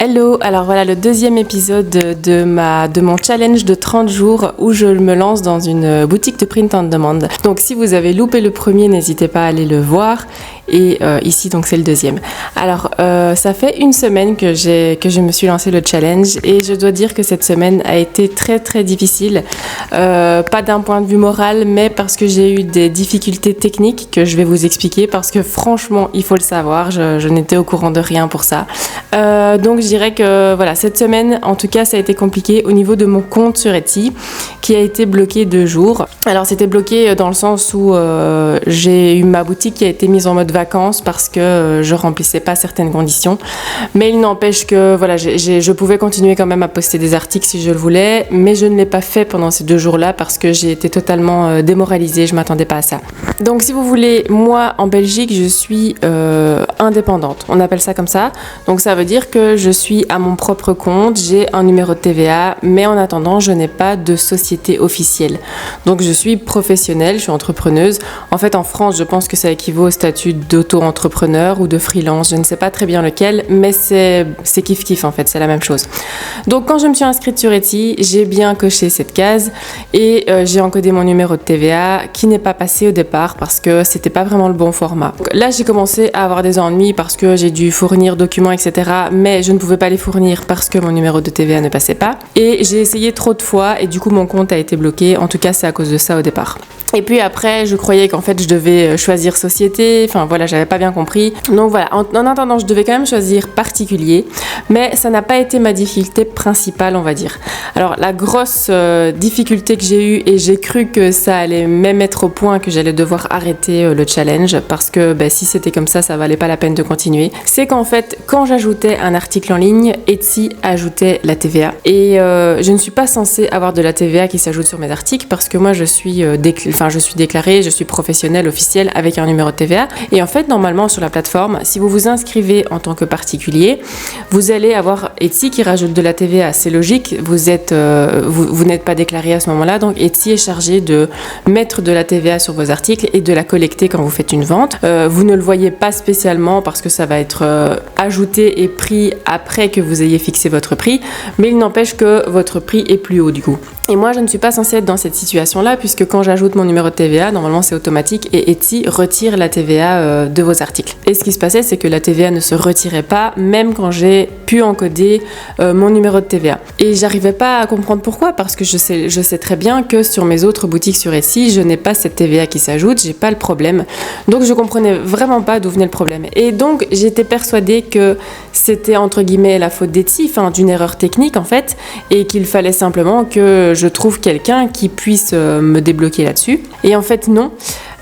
Hello, alors voilà le deuxième épisode de mon challenge de 30 jours où je me lance dans une boutique de print on demand. Donc si vous avez loupé le premier, n'hésitez pas à aller le voir. Et ici donc c'est le deuxième. Alors ça fait une semaine que je me suis lancé le challenge et je dois dire que cette semaine a été très très difficile. Pas d'un point de vue moral, mais parce que j'ai eu des difficultés techniques que je vais vous expliquer parce que franchement il faut le savoir, je n'étais au courant de rien pour ça. Donc je dirais que voilà, cette semaine en tout cas ça a été compliqué au niveau de mon compte sur Etsy qui a été bloqué 2 jours. Alors c'était bloqué dans le sens où j'ai eu ma boutique qui a été mise en mode vacances parce que je remplissais pas certaines conditions, mais il n'empêche que voilà, je pouvais continuer quand même à poster des articles si je le voulais, mais je ne l'ai pas fait pendant ces 2 jours-là parce que j'ai été totalement démoralisée, je m'attendais pas à ça. Donc si vous voulez, moi en Belgique je suis indépendante, on appelle ça comme ça, donc ça veut dire que je suis à mon propre compte, j'ai un numéro de TVA, mais en attendant je n'ai pas de société officielle, donc je suis professionnelle, je suis entrepreneuse. En fait en France je pense que ça équivaut au statut d'auto-entrepreneur ou de freelance, je ne sais pas très bien lequel, mais c'est kiff-kiff en fait, c'est la même chose. Donc quand je me suis inscrite sur Etsy, j'ai bien coché cette case et j'ai encodé mon numéro de TVA qui n'est pas passé au départ parce que c'était pas vraiment le bon format. Donc, là j'ai commencé à avoir des ennuis parce que j'ai dû fournir documents etc, mais je ne pouvais pas les fournir parce que mon numéro de TVA ne passait pas et j'ai essayé trop de fois et du coup mon compte a été bloqué, en tout cas c'est à cause de ça au départ. Et puis après, je croyais qu'en fait, je devais choisir société. Enfin voilà, j'avais pas bien compris. Donc voilà, en attendant, je devais quand même choisir particulier. Mais ça n'a pas été ma difficulté principale, on va dire. Alors la grosse difficulté que j'ai eue, et j'ai cru que ça allait même être au point que j'allais devoir arrêter le challenge, parce que si c'était comme ça valait pas la peine de continuer. C'est qu'en fait, quand j'ajoutais un article en ligne, Etsy ajoutait la TVA. Et je ne suis pas censée avoir de la TVA qui s'ajoute sur mes articles, parce que moi, je suis déclarée, je suis professionnelle, officielle, avec un numéro de TVA. Et en fait, normalement, sur la plateforme, si vous vous inscrivez en tant que particulier, vous allez avoir Etsy qui rajoute de la TVA. C'est logique, vous n'êtes pas déclaré à ce moment-là, donc Etsy est chargé de mettre de la TVA sur vos articles et de la collecter quand vous faites une vente. Vous ne le voyez pas spécialement parce que ça va être ajouté et pris après que vous ayez fixé votre prix, mais il n'empêche que votre prix est plus haut du coup. Et moi, je ne suis pas censée être dans cette situation-là, puisque quand j'ajoute mon numéro de TVA, normalement c'est automatique, et Etsy retire la TVA de vos articles. Et ce qui se passait, c'est que la TVA ne se retirait pas, même quand j'ai pu encoder mon numéro de TVA. Et j'arrivais pas à comprendre pourquoi, parce que je sais très bien que sur mes autres boutiques sur Etsy, je n'ai pas cette TVA qui s'ajoute, j'ai pas le problème. Donc je comprenais vraiment pas d'où venait le problème. Et donc j'étais persuadée que c'était entre guillemets la faute d'Etsy, d'une erreur technique en fait, et qu'il fallait simplement que je trouve quelqu'un qui puisse me débloquer là-dessus. Et en fait, non.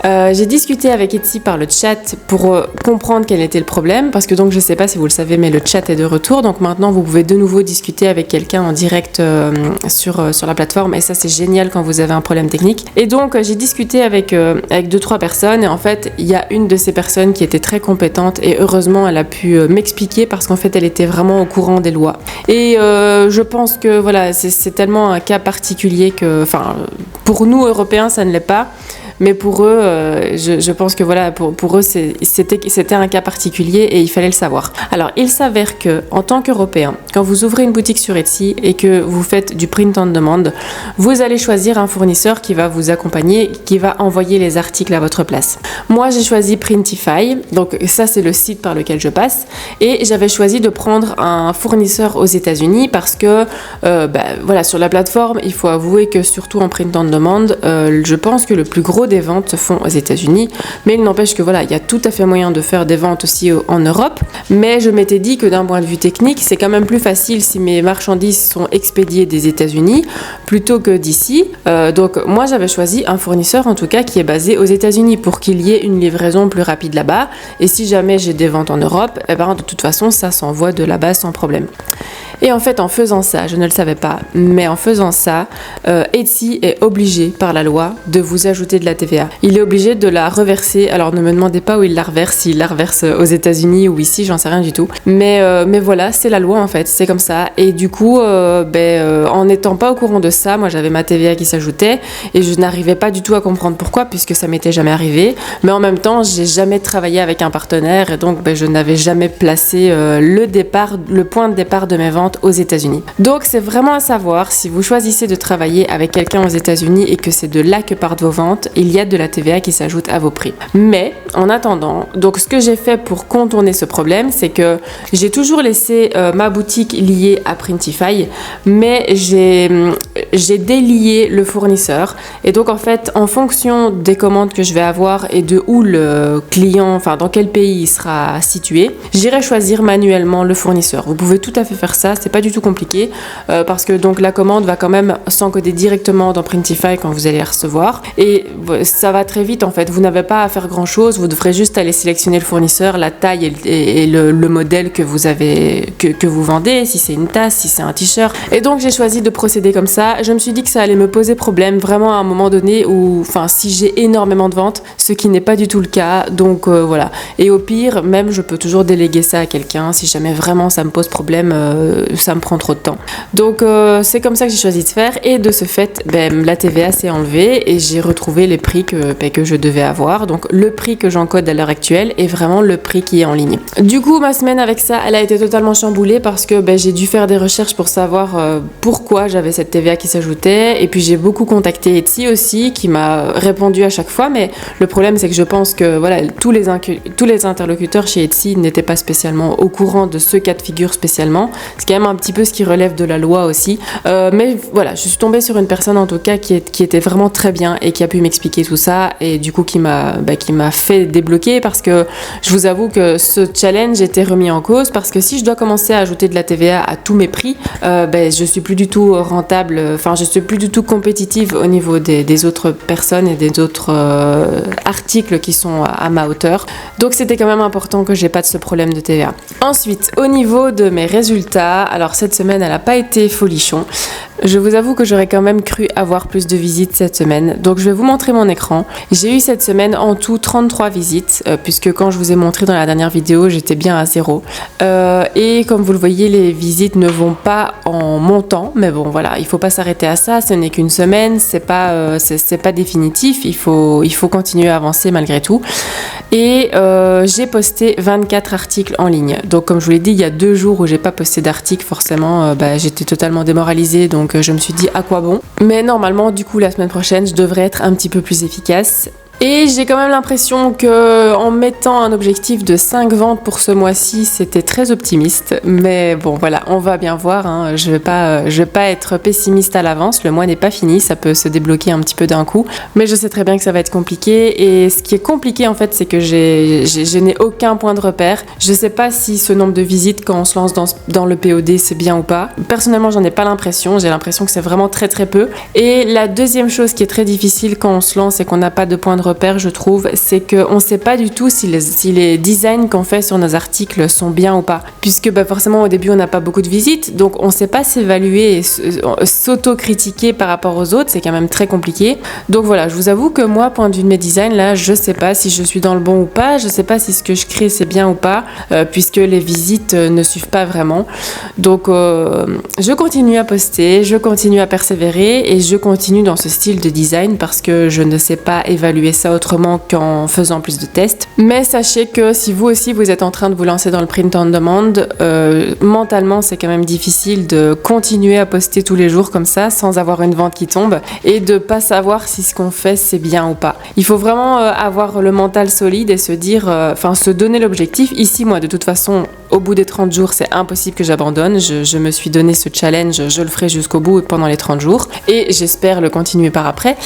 J'ai discuté avec Etsy par le chat pour comprendre quel était le problème, parce que donc je sais pas si vous le savez, mais le chat est de retour, donc maintenant vous pouvez de nouveau discuter avec quelqu'un en direct sur la plateforme, et ça c'est génial quand vous avez un problème technique. Et donc j'ai discuté avec 2-3 personnes, et en fait il y a une de ces personnes qui était très compétente, et heureusement elle a pu m'expliquer, parce qu'en fait elle était vraiment au courant des lois. Et je pense que voilà, c'est tellement un cas particulier que, pour nous Européens ça ne l'est pas. Mais pour eux, je pense que voilà, pour eux, c'était un cas particulier et il fallait le savoir. Alors, il s'avère que, en tant qu'Européen, quand vous ouvrez une boutique sur Etsy et que vous faites du print on demand, vous allez choisir un fournisseur qui va vous accompagner, qui va envoyer les articles à votre place. Moi, j'ai choisi Printify, donc ça, c'est le site par lequel je passe, et j'avais choisi de prendre un fournisseur aux États-Unis parce que, voilà, sur la plateforme, il faut avouer que surtout en print on demand, je pense que le plus gros des ventes se font aux États-Unis, mais il n'empêche que voilà, il y a tout à fait moyen de faire des ventes aussi en Europe. Mais je m'étais dit que d'un point de vue technique, c'est quand même plus facile si mes marchandises sont expédiées des États-Unis plutôt que d'ici. Donc moi, j'avais choisi un fournisseur en tout cas qui est basé aux États-Unis pour qu'il y ait une livraison plus rapide là-bas. Et si jamais j'ai des ventes en Europe, de toute façon, ça s'envoie de là-bas sans problème. Et en fait, en faisant ça, je ne le savais pas, mais en faisant ça, Etsy est obligé par la loi de vous ajouter de la TVA. Il est obligé de la reverser. Alors ne me demandez pas où il la reverse, s'il la reverse aux États-Unis ou ici, j'en sais rien du tout. Mais voilà, c'est la loi en fait, c'est comme ça. Et du coup, en n'étant pas au courant de ça, moi j'avais ma TVA qui s'ajoutait et je n'arrivais pas du tout à comprendre pourquoi, puisque ça m'était jamais arrivé. Mais en même temps, j'ai jamais travaillé avec un partenaire et donc je n'avais jamais placé le point de départ de mes ventes aux États-Unis. Donc c'est vraiment à savoir, si vous choisissez de travailler avec quelqu'un aux États-Unis et que c'est de là que partent vos ventes, il y a de la TVA qui s'ajoute à vos prix. Mais en attendant, donc ce que j'ai fait pour contourner ce problème, c'est que j'ai toujours laissé ma boutique liée à Printify, mais j'ai délié le fournisseur. Et donc en fait, en fonction des commandes que je vais avoir et de où le client, enfin dans quel pays il sera situé, j'irai choisir manuellement le fournisseur. Vous pouvez tout à fait faire ça, c'est pas du tout compliqué parce que donc la commande va quand même s'encoder directement dans Printify quand vous allez la recevoir et ça va très vite en fait. Vous n'avez pas à faire grand chose, vous devrez juste aller sélectionner le fournisseur, la taille et le modèle que vous avez, que vous vendez, si c'est une tasse, si c'est un t-shirt. Et donc j'ai choisi de procéder comme ça. Je me suis dit que ça allait me poser problème vraiment à un moment donné où, enfin si j'ai énormément de ventes, ce qui n'est pas du tout le cas. Donc voilà. Et au pire, même je peux toujours déléguer ça à quelqu'un si jamais vraiment ça me pose problème, ça me prend trop de temps. Donc c'est comme ça que j'ai choisi de faire et de ce fait, la TVA s'est enlevée et j'ai retrouvé les prix que je devais avoir. Donc le prix que j'encode à l'heure actuelle est vraiment le prix qui est en ligne. Du coup, ma semaine avec ça, elle a été totalement chamboulée parce que j'ai dû faire des recherches pour savoir pourquoi j'avais cette TVA qui s'ajoutait et puis j'ai beaucoup contacté Etsy aussi qui m'a répondu à chaque fois, mais le problème c'est que je pense que voilà, tous les interlocuteurs chez Etsy n'étaient pas spécialement au courant de ce cas de figure spécialement. C'est quand même un petit peu ce qui relève de la loi aussi. Mais voilà, je suis tombée sur une personne en tout cas qui était vraiment très bien et qui a pu m'expliquer tout ça et du coup qui m'a fait débloquer parce que je vous avoue que ce challenge était remis en cause parce que si je dois commencer à ajouter de la TVA à tous mes prix, je suis plus du tout rentable, enfin je suis plus du tout compétitive au niveau des autres personnes et des autres articles qui sont à ma hauteur. Donc c'était quand même important que j'ai pas de ce problème de TVA. Ensuite, au niveau de mes résultats, alors cette semaine elle n'a pas été folichon. Je vous avoue que j'aurais quand même cru avoir plus de visites cette semaine. Donc je vais vous montrer mon écran. J'ai eu cette semaine en tout 33 visites, puisque quand je vous ai montré dans la dernière vidéo, j'étais bien à 0. Et comme vous le voyez, les visites ne vont pas en montant. Mais bon, voilà, il ne faut pas s'arrêter à ça. Ce n'est qu'une semaine, c'est pas définitif. Il faut continuer à avancer malgré tout. Et j'ai posté 24 articles en ligne. Donc comme je vous l'ai dit, il y a 2 jours où j'ai pas posté d'articles, forcément, j'étais totalement démoralisée. Donc je me suis dit à quoi bon. Mais normalement, du coup, la semaine prochaine, je devrais être un petit peu plus efficace. Et j'ai quand même l'impression qu'en mettant un objectif de 5 ventes pour ce mois-ci, c'était très optimiste. Mais bon, voilà, on va bien voir. Hein. Je vais pas être pessimiste à l'avance. Le mois n'est pas fini, ça peut se débloquer un petit peu d'un coup. Mais je sais très bien que ça va être compliqué. Et ce qui est compliqué, en fait, c'est que je n'ai aucun point de repère. Je sais pas si ce nombre de visites, quand on se lance dans le POD, c'est bien ou pas. Personnellement, j'en ai pas l'impression. J'ai l'impression que c'est vraiment très très peu. Et la deuxième chose qui est très difficile quand on se lance et qu'on n'a pas de point de repère, je trouve, c'est qu'on ne sait pas du tout si les designs qu'on fait sur nos articles sont bien ou pas. Puisque forcément, au début, on n'a pas beaucoup de visites, donc on ne sait pas s'évaluer et s'auto-critiquer par rapport aux autres, c'est quand même très compliqué. Donc voilà, je vous avoue que moi, point de vue de mes designs, là, je ne sais pas si je suis dans le bon ou pas, je ne sais pas si ce que je crée, c'est bien ou pas, puisque les visites ne suivent pas vraiment. Donc, je continue à poster, je continue à persévérer et je continue dans ce style de design parce que je ne sais pas évaluer ça autrement qu'en faisant plus de tests. Mais sachez que si vous aussi vous êtes en train de vous lancer dans le print on demand, mentalement c'est quand même difficile de continuer à poster tous les jours comme ça sans avoir une vente qui tombe et de pas savoir si ce qu'on fait c'est bien ou pas. Il faut vraiment avoir le mental solide et se dire, se donner l'objectif. Ici moi de toute façon au bout des 30 jours c'est impossible que j'abandonne, je me suis donné ce challenge, je le ferai jusqu'au bout pendant les 30 jours et j'espère le continuer par après.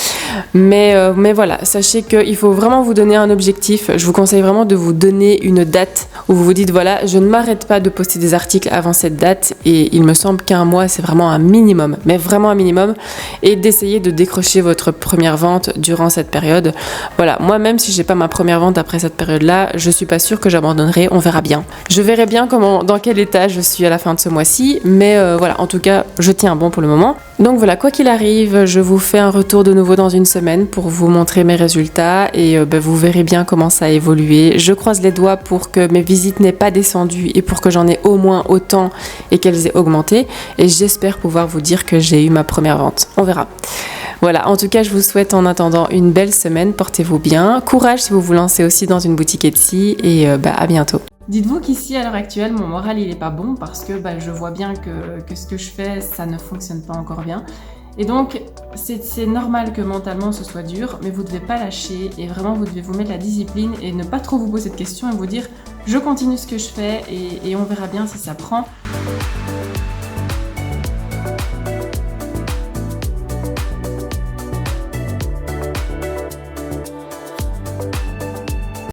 Mais voilà, sachez sachez qu'il faut vraiment vous donner un objectif. Je vous conseille vraiment de vous donner une date où vous vous dites voilà, je ne m'arrête pas de poster des articles avant cette date et il me semble qu'un mois c'est vraiment un minimum, mais vraiment un minimum, et d'essayer de décrocher votre première vente durant cette période. Voilà, moi même si j'ai pas ma première vente après cette période-là, je suis pas sûre que j'abandonnerai, on verra bien. Je verrai bien dans quel état je suis à la fin de ce mois-ci, mais voilà, en tout cas, je tiens bon pour le moment. Donc voilà, quoi qu'il arrive, je vous fais un retour de nouveau dans une semaine pour vous montrer mes résultats et vous verrez bien comment ça a évolué. Je croise les doigts pour que mes visites n'aient pas descendu et pour que j'en ai au moins autant et qu'elles aient augmenté. Et j'espère pouvoir vous dire que j'ai eu ma première vente. On verra. Voilà, en tout cas, je vous souhaite en attendant une belle semaine. Portez-vous bien. Courage si vous vous lancez aussi dans une boutique Etsy et à bientôt. Dites-vous qu'ici, à l'heure actuelle, mon moral, il est pas bon parce que je vois bien que ce que je fais, ça ne fonctionne pas encore bien. Et donc, c'est normal que mentalement ce soit dur, mais vous ne devez pas lâcher et vraiment vous devez vous mettre la discipline et ne pas trop vous poser de questions et vous dire je continue ce que je fais et on verra bien si ça prend.